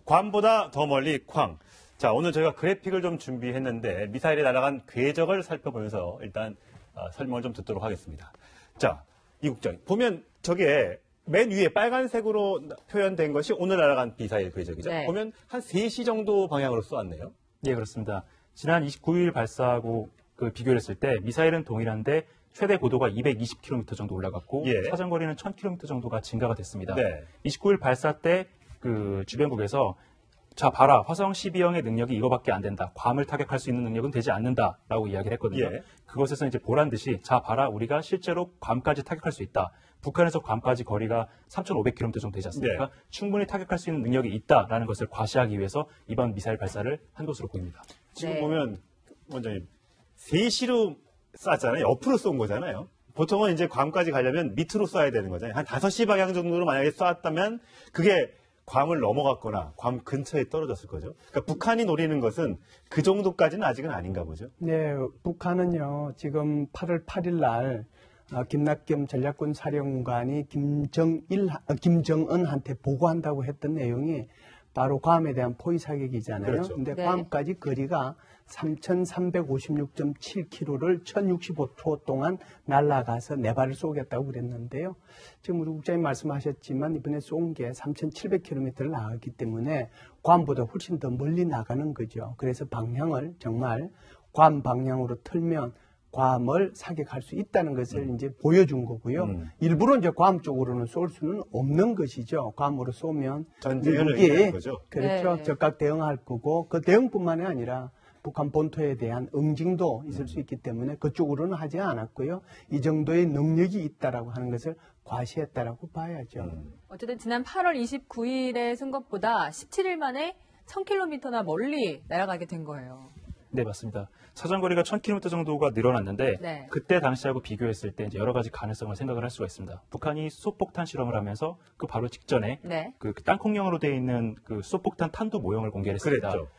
괌보다 더 멀리 쾅. 자, 오늘 저희가 그래픽을 좀 준비했는데 미사일이 날아간 궤적을 살펴보면서 일단 설명을 좀 듣도록 하겠습니다. 자, 이 국장 보면 저게 맨 위에 빨간색으로 표현된 것이 오늘 날아간 미사일 궤적이죠. 네. 보면 한 3시 정도 방향으로 쏘았네요. 예, 그렇습니다. 지난 29일 발사하고 비교를 했을 때 미사일은 동일한데 최대 고도가 220km 정도 올라갔고 예. 사정거리는 1000km 정도가 증가가 됐습니다. 네. 29일 발사 때 주변국에서 자 봐라 화성 12형의 능력이 이거밖에 안 된다. 괌을 타격할 수 있는 능력은 되지 않는다라고 이야기를 했거든요. 예. 그것에서 이제 보란 듯이 자 봐라 우리가 실제로 괌까지 타격할 수 있다. 북한에서 괌까지 거리가 3,500km 정도 되지 않습니까? 네. 충분히 타격할 수 있는 능력이 있다라는 것을 과시하기 위해서 이번 미사일 발사를 한 것으로 보입니다. 지금 네. 보면 원장님 3시로 쐈잖아요. 옆으로 쏜 거잖아요. 보통은 이제 괌까지 가려면 밑으로 쏴야 되는 거잖아요. 한 5시 방향 정도로 만약에 쐈다면 그게 괌을 넘어갔거나 괌 근처에 떨어졌을 거죠. 그러니까 북한이 노리는 것은 그 정도까지는 아직은 아닌가 보죠. 네, 북한은요, 지금 8월 8일 날 김낙겸 전략군 사령관이 김정은한테 보고한다고 했던 내용이 바로 괌에 대한 포위 사격이잖아요. 그렇죠. 근데 네. 괌까지 거리가 3,356.7km를 1,065초 동안 날아가서 네 발을 쏘겠다고 그랬는데요. 지금 우리 국장님 말씀하셨지만 이번에 쏜 게 3,700km를 나갔기 때문에 괌보다 훨씬 더 멀리 나가는 거죠. 그래서 방향을 정말 괌 방향으로 틀면 괌을 사격할 수 있다는 것을 이제 보여준 거고요. 일부러 이제 괌 쪽으로는 쏠 수는 없는 것이죠. 괌으로 쏘면 전쟁을 미국이 의미하는 거죠. 그렇죠. 네. 적극 대응할 거고 그 대응뿐만이 아니라 북한 본토에 대한 응징도 있을 수 있기 때문에 그쪽으로는 하지 않았고요. 이 정도의 능력이 있다라고 하는 것을 과시했다라고 봐야죠. 어쨌든 지난 8월 29일에 쓴 것보다 17일 만에 1000km나 멀리 날아가게 된 거예요. 네, 맞습니다. 사정거리가 1000km 정도가 늘어났는데 네. 그때 당시하고 비교했을 때 이제 여러 가지 가능성을 생각을 할 수가 있습니다. 북한이 수소폭탄 실험을 하면서 그 바로 직전에 네. 땅콩형으로 되어 있는 수소폭탄 탄두 모형을 공개했습니다. 그랬죠.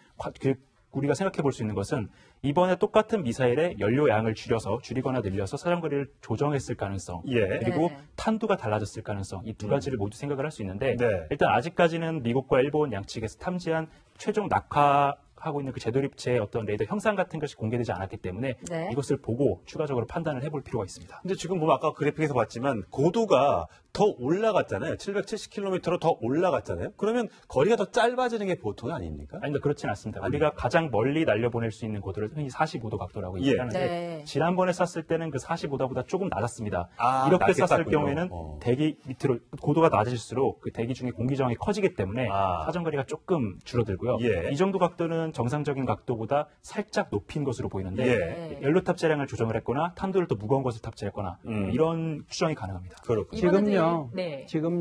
우리가 생각해 볼 수 있는 것은 이번에 똑같은 미사일의 연료 양을 줄이거나 늘려서 사정거리를 조정했을 가능성, 예. 그리고 네. 탄두가 달라졌을 가능성, 이 두 가지를 모두 생각을 할 수 있는데 네. 일단 아직까지는 미국과 일본 양측에서 탐지한 최종 낙하하고 있는 그 재도립체의 어떤 레이더 형상 같은 것이 공개되지 않았기 때문에 네. 이것을 보고 추가적으로 판단을 해볼 필요가 있습니다. 근데 지금 보면 아까 그래픽에서 봤지만 고도가 더 올라갔잖아요. 770km로 더 올라갔잖아요. 그러면 거리가 더 짧아지는 게 보통 아닙니까? 아닙니다. 그렇지는 않습니다. 우리가 가장 멀리 날려보낼 수 있는 고도를 흔히 45도 각도라고 예. 얘기하는데 네. 지난번에 쐈을 때는 그 45도보다 조금 낮았습니다. 아, 이렇게 낮게 쐈을 쐈군요. 경우에는 대기 밑으로 고도가 낮아질수록 그 대기 중에 공기 저항이 커지기 때문에 아. 사정거리가 조금 줄어들고요. 예. 이 정도 각도는 정상적인 각도보다 살짝 높인 것으로 보이는데 예. 연료 탑재량을 조정을 했거나 탄두를 더 무거운 것을 탑재했거나 이런 추정이 가능합니다. 그렇군요. 지금요. 네. 지금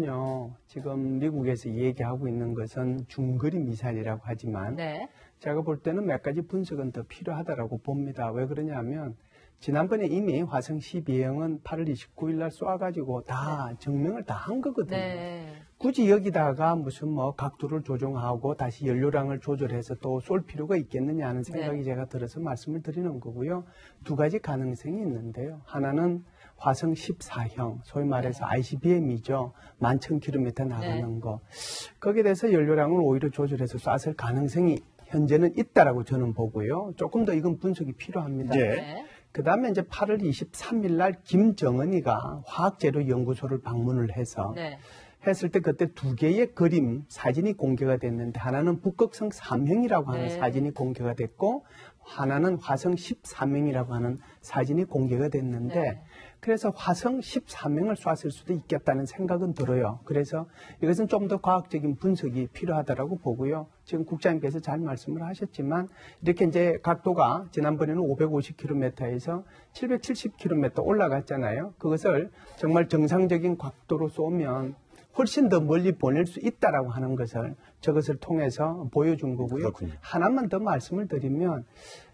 미국에서 얘기하고 있는 것은 중거리 미사일이라고 하지만 네. 제가 볼 때는 몇 가지 분석은 더 필요하다라고 봅니다. 왜 그러냐면 지난번에 이미 화성 12형은 8월 29일 날 쏴가지고 다 증명을 다 한 거거든요. 네. 굳이 여기다가 무슨 각도를 조정하고 다시 연료량을 조절해서 또 쏠 필요가 있겠느냐 하는 생각이 네. 제가 들어서 말씀을 드리는 거고요. 두 가지 가능성이 있는데요. 하나는 화성 14형, 소위 말해서 ICBM이죠. 11,000km 나가는 거. 거기에 대해서 연료량을 오히려 조절해서 쐈을 가능성이 현재는 있다라고 저는 보고요. 조금 더 이건 분석이 필요합니다. 예. 네. 그 다음에 이제 8월 23일 날 김정은이가 화학재료연구소를 방문을 해서 네. 했을 때 그때 두 개의 그림 사진이 공개가 됐는데 하나는 북극성 3형이라고 하는 네. 사진이 공개가 됐고 하나는 화성 13형이라고 하는 사진이 공개가 됐는데 네. 그래서 화성 13형을 쐈을 수도 있겠다는 생각은 들어요. 그래서 이것은 좀 더 과학적인 분석이 필요하다라고 보고요. 지금 국장님께서 잘 말씀을 하셨지만 이렇게 이제 각도가 지난번에는 550km에서 770km 올라갔잖아요. 그것을 정말 정상적인 각도로 쏘면 훨씬 더 멀리 보낼 수 있다라고 하는 것을 저것을 통해서 보여준 거고요. 그렇군요. 하나만 더 말씀을 드리면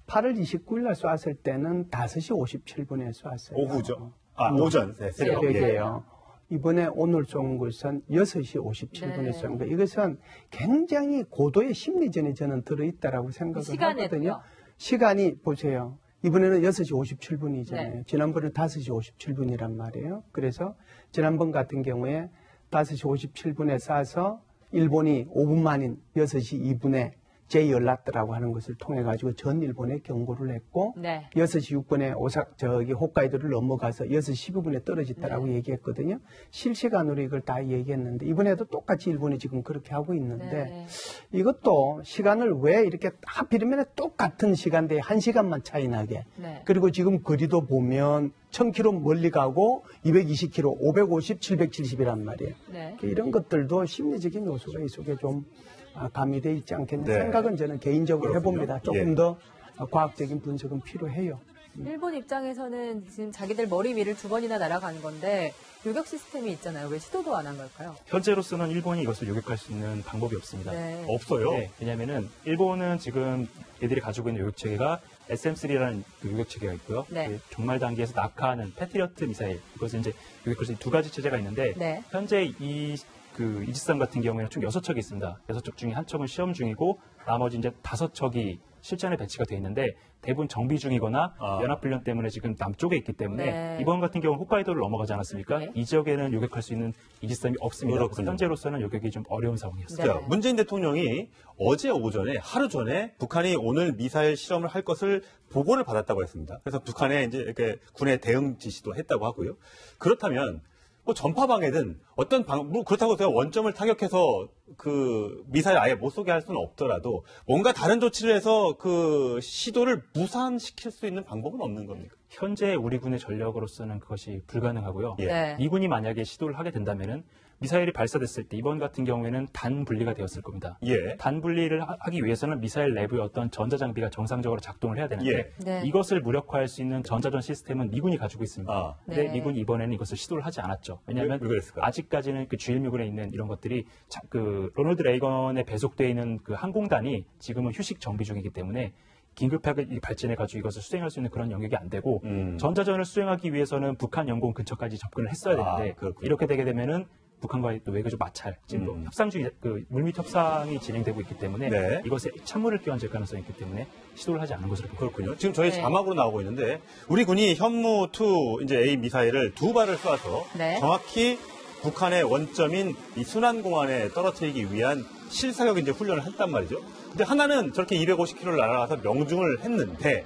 8월 29일 날 쐈을 때는 5시 57분에 쐈어요. 오후죠. 오전. 네, 새벽. 새벽이에요. 이번에 오늘 쏜 것은 6시 57분에 네. 쏜 거예요. 이것은 굉장히 고도의 심리전이 저는 들어있다라고 생각을 시간에도요? 하거든요. 시간이 보세요. 이번에는 6시 57분이잖아요. 네. 지난번에 5시 57분이란 말이에요. 그래서 지난번 같은 경우에 5시 57분에 쏴서 일본이 5분 만인 6시 2분에 J열라트라고 하는 것을 통해 가지고 전 일본에 경고를 했고 네. 6시 6분에 홋카이도를 넘어가서 6시 15분에 떨어졌다라고 네. 얘기했거든요. 실시간으로 이걸 다 얘기했는데 이번에도 똑같이 일본이 지금 그렇게 하고 있는데 네. 이것도 시간을 왜 이렇게 하필이면 똑같은 시간대에 1시간만 차이 나게 네. 그리고 지금 거리도 보면 1000km 멀리 가고 220km, 550, 770이란 말이에요. 네. 이런 것들도 심리적인 요소가 이 속에 좀 가미되어 있지 않겠나 네. 생각은 저는 개인적으로 그렇군요. 해봅니다. 조금 예. 더 과학적인 분석은 필요해요. 일본 입장에서는 지금 자기들 머리 위를 2번이나 날아가는 건데 요격 시스템이 있잖아요. 왜 시도도 안 한 걸까요? 현재로서는 일본이 이것을 요격할 수 있는 방법이 없습니다. 네. 없어요. 네, 왜냐하면은 일본은 지금 얘들이 가지고 있는 요격 체계가 SM3라는 그 요격 체계가 있고요. 네. 그 종말 단계에서 낙하하는 패트리어트 미사일 이것을 이제 요격할 수 있는 두 가지 체제가 있는데 네. 현재 이지스함 같은 경우에는 총 6척이 있습니다. 6척 중에 한 척은 시험 중이고 나머지 이제 5척이 실전에 배치가 돼 있는데 대부분 정비 중이거나 연합훈련 때문에 지금 남쪽에 있기 때문에 네. 이번 같은 경우는 홋카이도를 넘어가지 않았습니까? 네. 이 지역에는 요격할 수 있는 이지스함이 없습니다. 그래서 그렇군요. 현재로서는 요격이 좀 어려운 상황이었습니다. 네. 자, 문재인 대통령이 어제 오전에 하루 전에 북한이 오늘 미사일 실험을 할 것을 보고를 받았다고 했습니다. 그래서 북한에 이제 이렇게 군의 대응 지시도 했다고 하고요. 그렇다면 뭐 전파방해든 어떤 뭐 그렇다고 해서 원점을 타격해서 그 미사일 아예 못 쏘게 할 수는 없더라도 뭔가 다른 조치를 해서 그 시도를 무산시킬 수 있는 방법은 없는 겁니까? 현재 우리 군의 전력으로서는 그것이 불가능하고요. 예. 네. 미군이 만약에 시도를 하게 된다면은 미사일이 발사됐을 때 이번 같은 경우에는 단 분리가 되었을 겁니다. 예. 단 분리를 하기 위해서는 미사일 내부의 어떤 전자장비가 정상적으로 작동을 해야 되는데 예. 네. 이것을 무력화할 수 있는 전자전 시스템은 미군이 가지고 있습니다. 아. 근데 네. 미군이 이번에는 이것을 시도를 하지 않았죠. 왜냐하면 왜 그랬을까요? 아직까지는 그 GL6에 있는 이런 것들이 그 로널드 레이건에 배속되어 있는 그 항공단이 지금은 휴식 정비 중이기 때문에 긴급하게 발진해가지고 이것을 수행할 수 있는 그런 영역이 안 되고 전자전을 수행하기 위해서는 북한 영공 근처까지 접근을 했어야 되는데 그렇군요. 이렇게 되게 되면은 북한과의 또 외교적 마찰, 지금 또 협상 중이 그 물밑 협상이 진행되고 있기 때문에 네. 이것에 찬물을 끼얹을 가능성이 있기 때문에 시도를 하지 않은 것으로 보입니다. 그렇군요. 지금 저희 네. 자막으로 나오고 있는데 우리 군이 현무2 이제 A 미사일을 2발을 쏴서 네. 정확히 북한의 원점인 이 순안공안에 떨어뜨리기 위한 실사격 이제 훈련을 했단 말이죠. 근데 하나는 저렇게 250km를 날아가서 명중을 했는데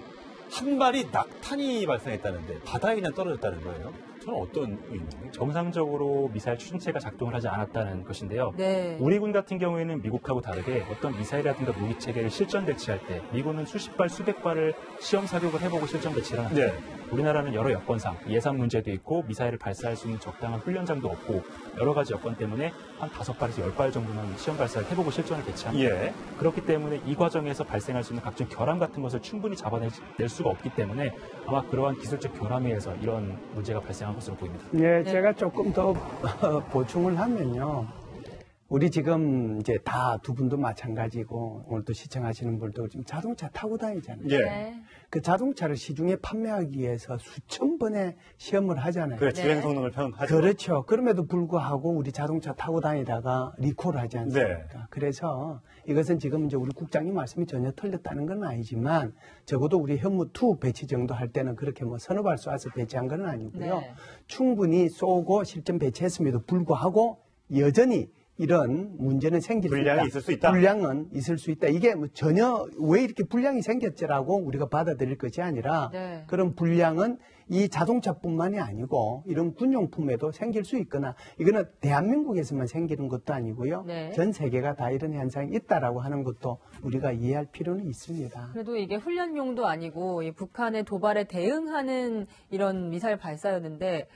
한 발이 낙탄이 발생했다는데 바다에 그냥 떨어졌다는 거예요. 저는 어떤 의미입니까? 정상적으로 미사일 추진체가 작동을 하지 않았다는 것인데요. 네. 우리 군 같은 경우에는 미국하고 다르게 어떤 미사일이라든가 무기 체계를 실전 배치할 때 미군은 수십 발, 수백 발을 시험 사격을 해보고 실전 배치를 하는데 네. 우리나라는 여러 여건상 예산 문제도 있고 미사일을 발사할 수 있는 적당한 훈련장도 없고 여러 가지 여건 때문에 한 5발에서 10발 정도는 시험 발사를 해보고 실전을 배치합니다. 예. 그렇기 때문에 이 과정에서 발생할 수 있는 각종 결함 같은 것을 충분히 잡아낼 수가 없기 때문에 아마 그러한 기술적 결함에 의해서 이런 문제가 발생한 것으로 보입니다. 예, 제가 조금 더 보충을 하면요. 우리 지금 이제 다 두 분도 마찬가지고 오늘 또 시청하시는 분도 지금 자동차 타고 다니잖아요. 예. 네. 그 자동차를 시중에 판매하기 위해서 수천 번의 시험을 하잖아요. 그래, 네. 주행 성능을 평하죠. 그렇죠. 그럼에도 불구하고 우리 자동차 타고 다니다가 리콜 하지 않습니까? 네. 그래서 이것은 지금 이제 우리 국장님 말씀이 전혀 틀렸다는 건 아니지만 적어도 우리 현무2 배치 정도 할 때는 그렇게 뭐 서너 발 쏴서 배치한 건 아니고요. 네. 충분히 쏘고 실전 배치했음에도 불구하고 여전히 이런 문제는 생길 수 있다. 불량이 있을 수 있다. 불량은 있을 수 있다. 이게 뭐 전혀 왜 이렇게 불량이 생겼지라고 우리가 받아들일 것이 아니라 네. 그런 불량은 이 자동차뿐만이 아니고 이런 군용품에도 생길 수 있거나 이거는 대한민국에서만 생기는 것도 아니고요. 네. 전 세계가 다 이런 현상이 있다라고 하는 것도 우리가 이해할 필요는 있습니다. 그래도 이게 훈련용도 아니고 이 북한의 도발에 대응하는 이런 미사일 발사였는데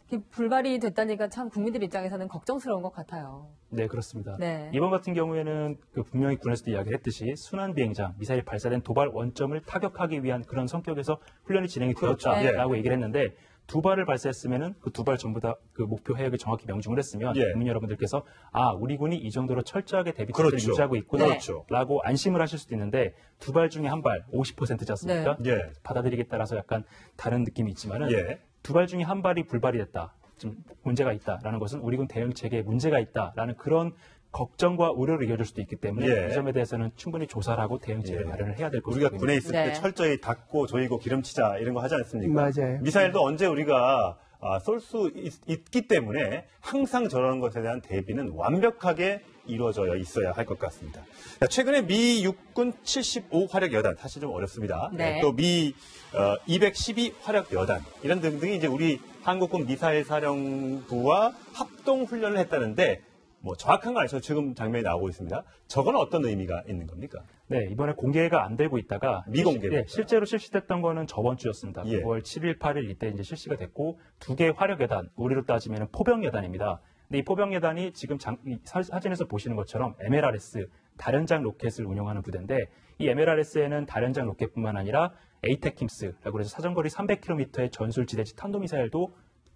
이게 불발이 됐다니까 참 국민들 입장에서는 걱정스러운 것 같아요. 네, 그렇습니다. 네. 이번 같은 경우에는 그 분명히 군에서도 이야기를 했듯이 순환 비행장, 미사일이 발사된 도발 원점을 타격하기 위한 그런 성격에서 훈련이 진행이 되었다라고 얘기를 했는데 두 발을 발사했으면은 그 두 발 전부 다 그 목표 해역을 정확히 명중을 했으면 예. 국민 여러분들께서 아, 우리 군이 이 정도로 철저하게 대비 태세를 그렇죠. 유지하고 있구나 그렇죠. 라고 안심을 하실 수도 있는데 두 발 중에 한 발 50%지 않습니까? 네. 예. 받아들이기에 따라서 약간 다른 느낌이 있지만은 예. 두 발 중에 한 발이 불발이 됐다. 좀 문제가 있다라는 것은 우리군 대응 체계에 문제가 있다라는 그런 걱정과 우려를 이겨줄 수도 있기 때문에 예. 이 점에 대해서는 충분히 조사를 하고 대응 체계를 마련을 해야 될 것으로 우리가 보입니다. 군에 있을 때 네. 철저히 닦고 조이고 기름치자 이런 거 하지 않습니까? 맞아요. 미사일도 언제 우리가 쏠 수 있기 때문에 항상 저런 것에 대한 대비는 완벽하게 이루어져 있어야 할 것 같습니다. 자, 최근에 미 육군 75 화력 여단, 사실 좀 어렵습니다. 네. 또 미 212 화력 여단 이런 등등이 이제 우리 한국군 미사일 사령부와 합동 훈련을 했다는데 뭐 정확한 건 아니죠. 지금 장면이 나오고 있습니다. 저건 어떤 의미가 있는 겁니까? 네, 이번에 공개가 안 되고 있다가 미공개입니다. 실제로 실시됐던 거는 저번 주였습니다. 예. 9월 7일, 8일 이때 이제 실시가 됐고 두 개의 화력여단, 우리로 따지면 포병여단입니다. 근데 이 포병여단이 지금 이 사진에서 보시는 것처럼 MLRS 다련장 로켓을 운용하는 부대인데 이 MLRS에는 다련장 로켓뿐만 아니라 에이테킴스라고 해서 사정거리 300km의 전술지대지 탄도미사일도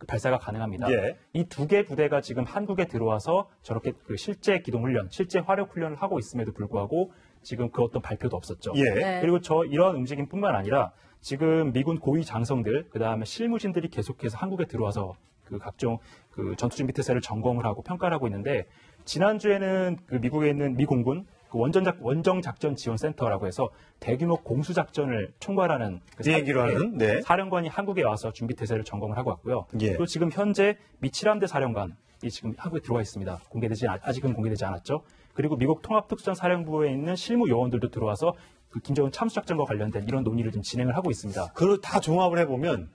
발사가 가능합니다. 예. 이 두 개 부대가 지금 한국에 들어와서 저렇게 그 실제 기동훈련, 실제 화력 훈련을 하고 있음에도 불구하고 지금 그 어떤 발표도 없었죠. 예. 네. 그리고 이런 움직임뿐만 아니라 지금 미군 고위 장성들, 그 다음에 실무진들이 계속해서 한국에 들어와서 그 각종 그 전투준비 태세를 점검을 하고 평가를 하고 있는데 지난주에는 그 미국에 있는 미 공군 그 원정작전지원센터라고 해서 대규모 공수작전을 총괄하는 비행기로 하는 네. 사령관이 한국에 와서 준비태세를 점검을 하고 왔고요. 예. 그리고 지금 현재 미 7함대 사령관이 지금 한국에 들어와 있습니다. 아직은 공개되지 않았죠. 그리고 미국 통합특수전사령부에 있는 실무 요원들도 들어와서 그 김정은 참수작전과 관련된 이런 논의를 좀 진행을 하고 있습니다. 그걸 다 종합을 해보면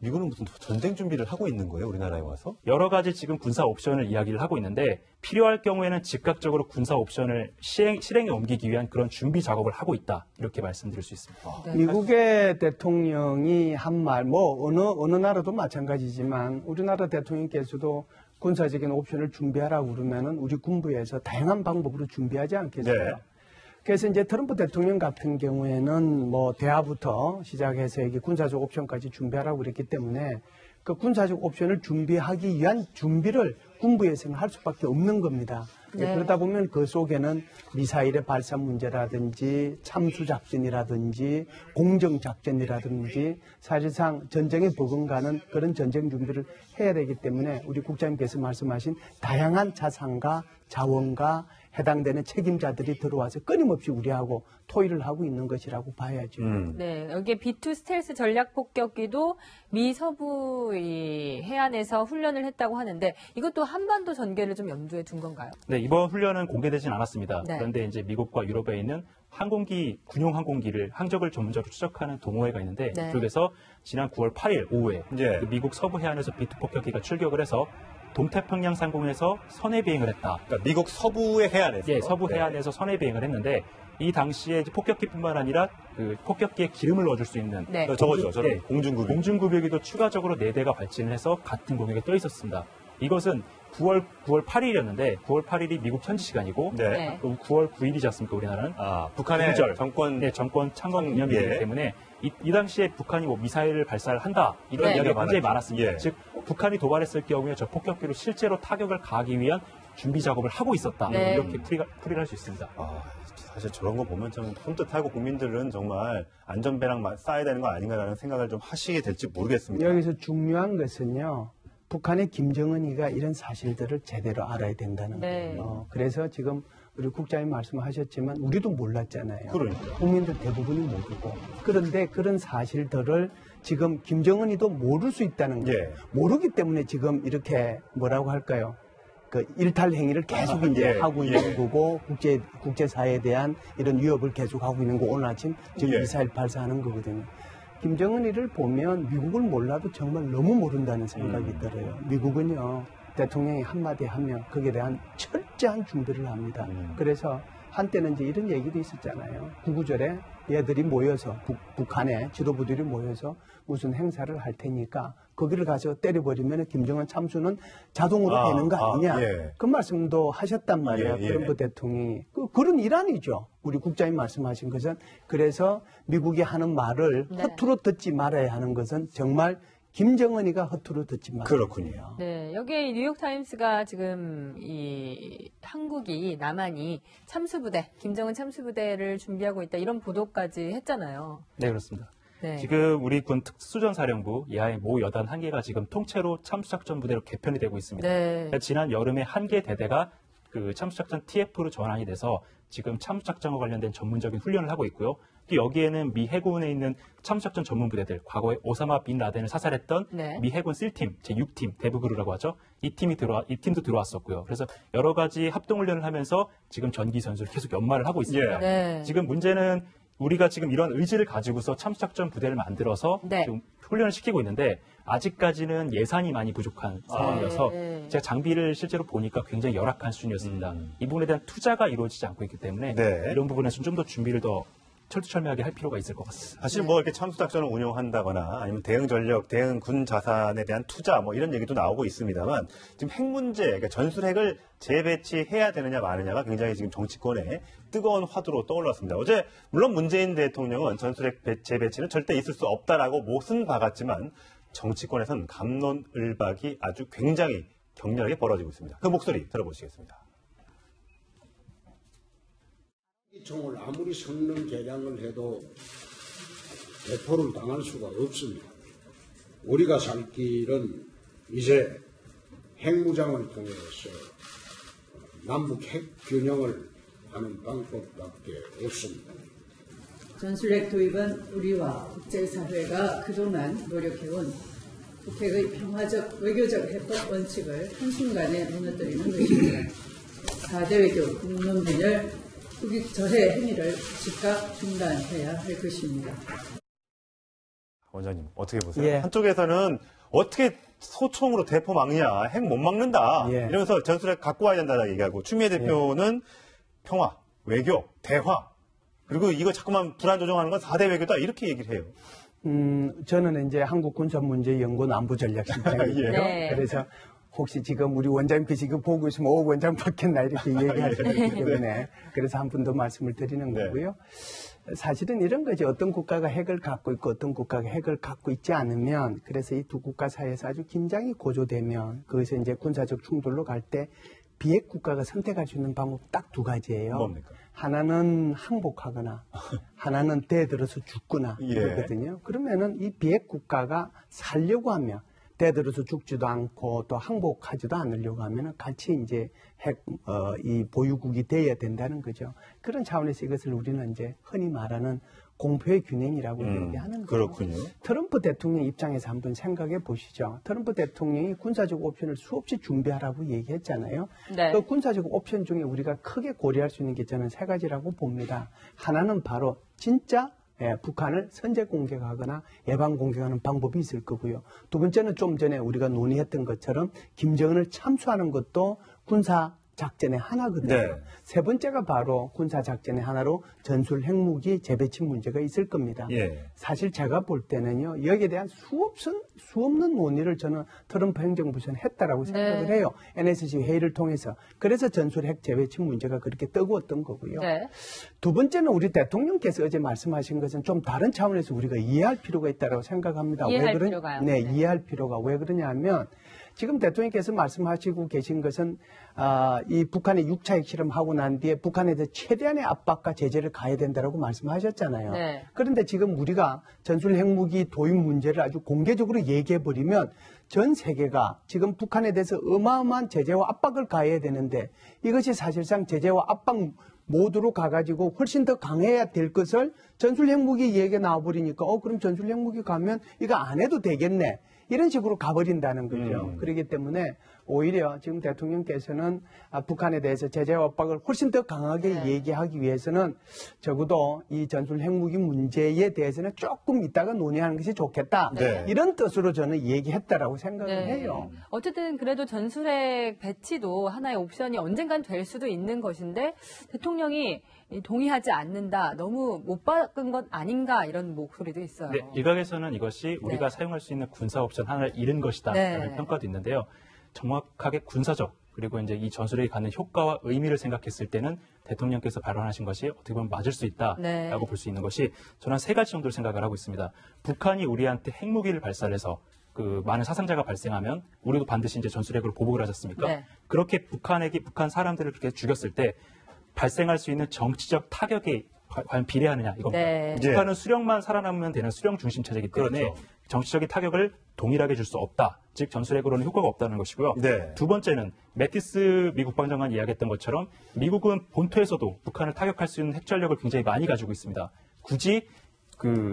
미군은 무슨 전쟁 준비를 하고 있는 거예요, 우리나라에 와서? 여러 가지 지금 군사 옵션을 이야기를 하고 있는데 필요할 경우에는 즉각적으로 군사 옵션을 실행에 옮기기 위한 그런 준비 작업을 하고 있다. 이렇게 말씀드릴 수 있습니다. 네. 미국의 대통령이 한 말, 뭐 어느 나라도 마찬가지지만 우리나라 대통령께서도 군사적인 옵션을 준비하라고 그러면은 우리 군부에서 다양한 방법으로 준비하지 않겠어요? 네. 그래서 이제 트럼프 대통령 같은 경우에는 뭐 대화부터 시작해서 이게 군사적 옵션까지 준비하라고 그랬기 때문에 그 군사적 옵션을 준비하기 위한 준비를 군부에서는 할 수밖에 없는 겁니다. 네. 그러다 보면 그 속에는 미사일의 발사 문제라든지 참수작전이라든지 공정작전이라든지 사실상 전쟁에 버금가는 그런 전쟁 준비를 해야 되기 때문에 우리 국장님께서 말씀하신 다양한 자산과 자원과 해당되는 책임자들이 들어와서 끊임없이 우리하고 토의를 하고 있는 것이라고 봐야죠. 네, 여기에 B2 스텔스 전략 폭격기도 미 서부 이 해안에서 훈련을 했다고 하는데 이것도 한반도 전개를 좀 염두에 둔 건가요? 네, 이번 훈련은 공개되진 않았습니다. 네. 그런데 이제 미국과 유럽에 있는 군용 항공기를 항적을 전문적으로 추적하는 동호회가 있는데 네. 그쪽에서 지난 9월 8일 오후에 예. 그 미국 서부 해안에서 B2 폭격기가 출격을 해서 동태평양 상공에서 선해 비행을 했다. 그러니까 미국 서부의 해안에서. 예, 서부 해안에서 선해 비행을 했는데 이 당시에 이제 폭격기뿐만 아니라 그 폭격기에 기름을 넣어줄 수 있는 네. 저거죠. 저는 예, 공중급유. 공중급유기도 추가적으로 4대가 발진을 해서 같은 공격에 떠 있었습니다. 이것은 9월 8일이었는데 9월 8일이 미국 현지 시간이고 네. 네. 9월 9일이지 않습니까 우리나라는? 아, 북한의 구절. 정권. 네, 정권 창건 기념이기 예. 때문에 이 당시에 북한이 뭐 미사일을 발사를 한다 이런 네. 이야기가 굉장히 많았죠. 많았습니다. 예. 즉 북한이 도발했을 경우에 저 폭격기로 실제로 타격을 가하기 위한 준비 작업을 하고 있었다. 네. 이렇게 풀이를 할 수 있습니다. 아, 사실 저런 거 보면 좀 손뜻하고 국민들은 정말 안전배랑 쌓아야 되는 거 아닌가라는 생각을 좀 하시게 될지 모르겠습니다. 여기서 중요한 것은요. 북한의 김정은이가 이런 사실들을 제대로 알아야 된다는 네. 거예요. 그래서 지금 우리 국장님 말씀하셨지만 우리도 몰랐잖아요. 그러니까요. 국민들 대부분이 모르고. 그런데 그런 사실들을 지금 김정은이도 모를 수 있다는 거예요. 예. 모르기 때문에 지금 이렇게 뭐라고 할까요? 그 일탈 행위를 계속 이제 예, 하고 있는 거고 국제사회에 대한 이런 위협을 계속 하고 있는 거 오늘 아침 지금 예. 미사일 발사하는 거거든요. 김정은이를 보면 미국을 몰라도 정말 너무 모른다는 생각이 들어요. 미국은요, 대통령이 한마디 하면 거기에 대한 철저한 준비를 합니다. 그래서 한때는 이제 이런 얘기도 있었잖아요. 구구절에 얘들이 모여서, 북한의 지도부들이 모여서 무슨 행사를 할 테니까 거기를 가서 때려버리면 김정은 참수는 자동으로 되는 거 아니냐. 예. 그 말씀도 하셨단 말이에요. 예, 예. 트럼프 대통령이. 그런 일환이죠. 우리 국장님 말씀하신 것은. 그래서 미국이 하는 말을 네. 허투루 듣지 말아야 하는 것은 정말 김정은이가 허투루 듣지 말아야 그렇군요. 돼요. 네, 여기에 뉴욕타임스가 지금 이 한국이 남한이 참수부대, 김정은 참수부대를 준비하고 있다 이런 보도까지 했잖아요. 네, 그렇습니다. 네. 지금 우리 군 특수전사령부 이하의 모 여단 한 개가 지금 통째로 참수작전 부대로 개편이 되고 있습니다. 네. 그러니까 지난 여름에 한 개 대대가 그 참수작전 TF로 전환이 돼서 지금 참수작전과 관련된 전문적인 훈련을 하고 있고요. 또 여기에는 미 해군에 있는 참수작전 전문 부대들, 과거에 오사마 빈 라덴을 사살했던 네. 미 해군 SEAL팀, 제6팀, 데브그루라고 하죠. 이 팀도 들어왔었고요. 그래서 여러 가지 합동훈련을 하면서 지금 전기 전술을 계속 연마를 하고 있습니다. 네. 지금 문제는 우리가 지금 이런 의지를 가지고서 참수작전 부대를 만들어서 네. 지금 훈련을 시키고 있는데 아직까지는 예산이 많이 부족한 상황이어서 네. 제가 장비를 실제로 보니까 굉장히 열악한 수준이었습니다. 이 부분에 대한 투자가 이루어지지 않고 있기 때문에 네. 이런 부분에서 좀 더 준비를 더 철두철미하게 할 필요가 있을 것 같습니다. 사실 뭐 이렇게 참수작전을 운영한다거나 아니면 대응 전력, 대응 군 자산에 대한 투자 뭐 이런 얘기도 나오고 있습니다만 지금 핵 문제, 그러니까 전술핵을 재배치해야 되느냐 마느냐가 굉장히 지금 정치권에 뜨거운 화두로 떠올랐습니다. 어제 물론 문재인 대통령은 전술핵 재배치는 절대 있을 수 없다라고 못은 박았지만 정치권에서는 갑론을박이 아주 굉장히 격렬하게 벌어지고 있습니다. 그 목소리 들어보시겠습니다. 이 총을 아무리 성능 개량을 해도 대포를 당할 수가 없습니다. 우리가 살 길은 이제 핵무장을 통해서 남북 핵 균형을 하는 방법밖에 없습니다. 전술핵 도입은 우리와 국제사회가 그동안 노력해온 북핵의 평화적 외교적 해법 원칙을 한순간에 무너뜨리는 것입니다. 4대 외교 국론분열 국익 저해 행위를 즉각 중단해야 할 것입니다. 원장님 어떻게 보세요? 예. 한쪽에서는 어떻게 소총으로 대포 막냐, 핵 못 막는다 예. 이러면서 전술핵 갖고 와야 된다고 얘기하고 추미애 대표는 평화, 외교, 대화 그리고 이거 자꾸만 불안 조정하는 건 4대 외교다 이렇게 얘기를 해요. 저는 이제 한국군사문제연구원 안보전략실장이에요. 네. 그래서 혹시 지금 우리 원장님께서 이거 보고 있으면 원장 받겠나 이렇게 얘기할 수도 있기 때문에 그래서 한 번 더 말씀을 드리는 네. 거고요. 사실은 이런 거지. 어떤 국가가 핵을 갖고 있고 어떤 국가가 핵을 갖고 있지 않으면 그래서 이 두 국가 사이에서 아주 긴장이 고조되면 거기서 이제 군사적 충돌로 갈 때 비핵 국가가 선택할 수 있는 방법 딱 두 가지예요. 뭡니까? 하나는 항복하거나 하나는 대들어서 죽거나 예. 그러거든요. 그러면은 이 비핵 국가가 살려고 하면 대들어서 죽지도 않고 또 항복하지도 않으려고 하면은 같이 이제 이 보유국이 돼야 된다는 거죠. 그런 차원에서 이것을 우리는 이제 흔히 말하는 공표의 균형이라고 얘기하는 거예요. 그렇군요. 트럼프 대통령 입장에서 한번 생각해 보시죠. 트럼프 대통령이 군사적 옵션을 수없이 준비하라고 얘기했잖아요. 네. 그 군사적 옵션 중에 우리가 크게 고려할 수 있는 게 저는 세 가지라고 봅니다. 하나는 바로 진짜 북한을 선제 공격하거나 예방 공격하는 방법이 있을 거고요. 두 번째는 좀 전에 우리가 논의했던 것처럼 김정은을 참수하는 것도 군사 작전의 하나거든요. 네. 세 번째가 바로 군사 작전의 하나로 전술 핵무기 재배치 문제가 있을 겁니다. 예. 사실 제가 볼 때는요, 여기에 대한 수없는 논의를 저는 트럼프 행정부에서는 했다라고 생각을 해요. NSC 회의를 통해서. 그래서 전술 핵 재배치 문제가 그렇게 뜨거웠던 거고요. 네. 두 번째는 우리 대통령께서 어제 말씀하신 것은 좀 다른 차원에서 우리가 이해할 필요가 있다고 생각합니다. 이해할 필요가요? 네, 네. 이해할 필요가. 왜 그러냐 하면 지금 대통령께서 말씀하시고 계신 것은 이 북한의 6차 핵실험하고 난 뒤에 북한에 대해 최대한의 압박과 제재를 가해야 된다고 말씀하셨잖아요. 네. 그런데 지금 우리가 전술 핵무기 도입 문제를 아주 공개적으로 얘기해버리면 전 세계가 지금 북한에 대해서 어마어마한 제재와 압박을 가해야 되는데 이것이 사실상 제재와 압박 모드로 가가지고 훨씬 더 강해야 될 것을 전술 핵무기 얘기가 나와버리니까 그럼 전술 핵무기 가면 이거 안 해도 되겠네. 이런 식으로 가버린다는 거죠. 그렇기 때문에 오히려 지금 대통령께서는 북한에 대해서 제재와 압박을 훨씬 더 강하게 얘기하기 위해서는 적어도 이 전술 핵무기 문제에 대해서는 조금 이따가 논의하는 것이 좋겠다. 네. 이런 뜻으로 저는 얘기했다라고 생각을 네. 해요. 어쨌든 그래도 전술핵 배치도 하나의 옵션이 언젠간 될 수도 있는 것인데 대통령이 동의하지 않는다. 너무 못 박은 것 아닌가 이런 목소리도 있어요. 네, 일각에서는 이것이 우리가 사용할 수 있는 군사 옵션 하나를 잃은 것이다라는 네. 평가도 있는데요. 정확하게 군사적 그리고 이제 이 전술핵이 갖는 효과와 의미를 생각했을 때는 대통령께서 발언하신 것이 어떻게 보면 맞을 수 있다라고 네. 볼 수 있는 것이 저는 한 세 가지 정도를 생각을 하고 있습니다. 북한이 우리한테 핵무기를 발사해서 그 많은 사상자가 발생하면 우리도 반드시 이제 전술핵으로 보복을 하지 않습니까? 네. 그렇게 북한 사람들을 그렇게 죽였을 때 발생할 수 있는 정치적 타격이 과연 비례하느냐 이겁니다. 네. 예. 북한은 수령만 살아남으면 되는 수령 중심 체제이기 때문에 그렇죠. 정치적인 타격을 동일하게 줄 수 없다. 즉 전술핵으로는 효과가 없다는 것이고요. 네. 두 번째는 매티스 미 국방장관이 이야기했던 것처럼 미국은 본토에서도 북한을 타격할 수 있는 핵전력을 굉장히 많이 가지고 있습니다. 굳이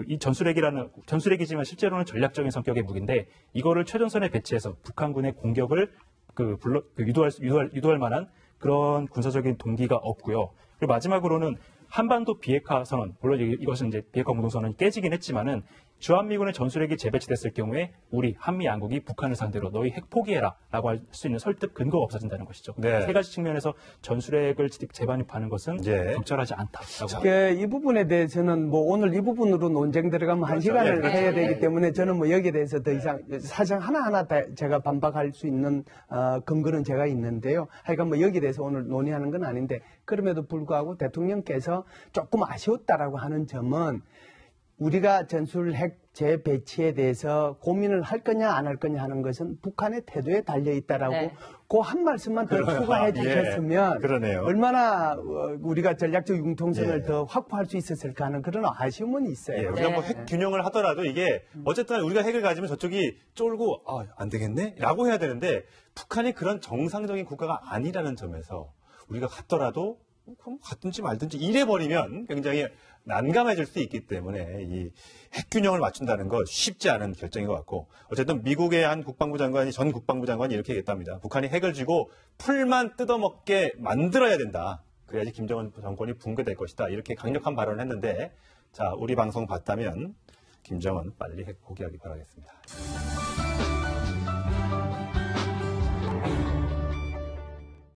이 전술핵이지만 실제로는 전략적인 성격의 무기인데 이거를 최전선에 배치해서 북한군의 공격을 유도할 만한 그런 군사적인 동기가 없고요. 그리고 마지막으로는 한반도 비핵화 선언, 물론 이것은 이제 비핵화 공동선언이 깨지긴 했지만은 주한미군의 전술핵이 재배치됐을 경우에 우리 한미 양국이 북한을 상대로 너희 핵 포기해라라고 할 수 있는 설득 근거가 없어진다는 것이죠. 네. 세 가지 측면에서 전술핵을 재반입하는 것은 네. 적절하지 않다라고. 이 부분에 대해서는 뭐 오늘 이 부분으로 논쟁 들어가면 한 시간을 그렇죠. 해야 되기 때문에 저는 뭐 여기에 대해서 더 이상 사실 하나하나 다 제가 반박할 수 있는 근거는 제가 있는데요. 하여간 뭐 여기에 대해서 오늘 논의하는 건 아닌데 그럼에도 불구하고 대통령께서 조금 아쉬웠다라고 하는 점은 우리가 전술핵 재배치에 대해서 고민을 할 거냐 안 할 거냐 하는 것은 북한의 태도에 달려 있다라고 네. 그 한 말씀만 더 추가해 예, 주셨으면 그러네요. 얼마나 우리가 전략적 융통성을 예. 더 확보할 수 있었을까 하는 그런 아쉬움은 있어요. 예, 우리가 네. 뭐 핵 균형을 하더라도 이게 어쨌든 우리가 핵을 가지면 저쪽이 쫄고 안 되겠네? 라고 해야 되는데 북한이 그런 정상적인 국가가 아니라는 점에서 우리가 갔더라도 그럼 갔든지 말든지 이래버리면 굉장히 난감해질 수 있기 때문에 이 핵균형을 맞춘다는 거 쉽지 않은 결정인 것 같고 어쨌든 미국의 한 전 국방부 장관이 이렇게 얘기했답니다. 북한이 핵을 쥐고 풀만 뜯어먹게 만들어야 된다. 그래야지 김정은 정권이 붕괴될 것이다. 이렇게 강력한 발언을 했는데 자 우리 방송 봤다면 김정은 빨리 핵 포기하기 바라겠습니다.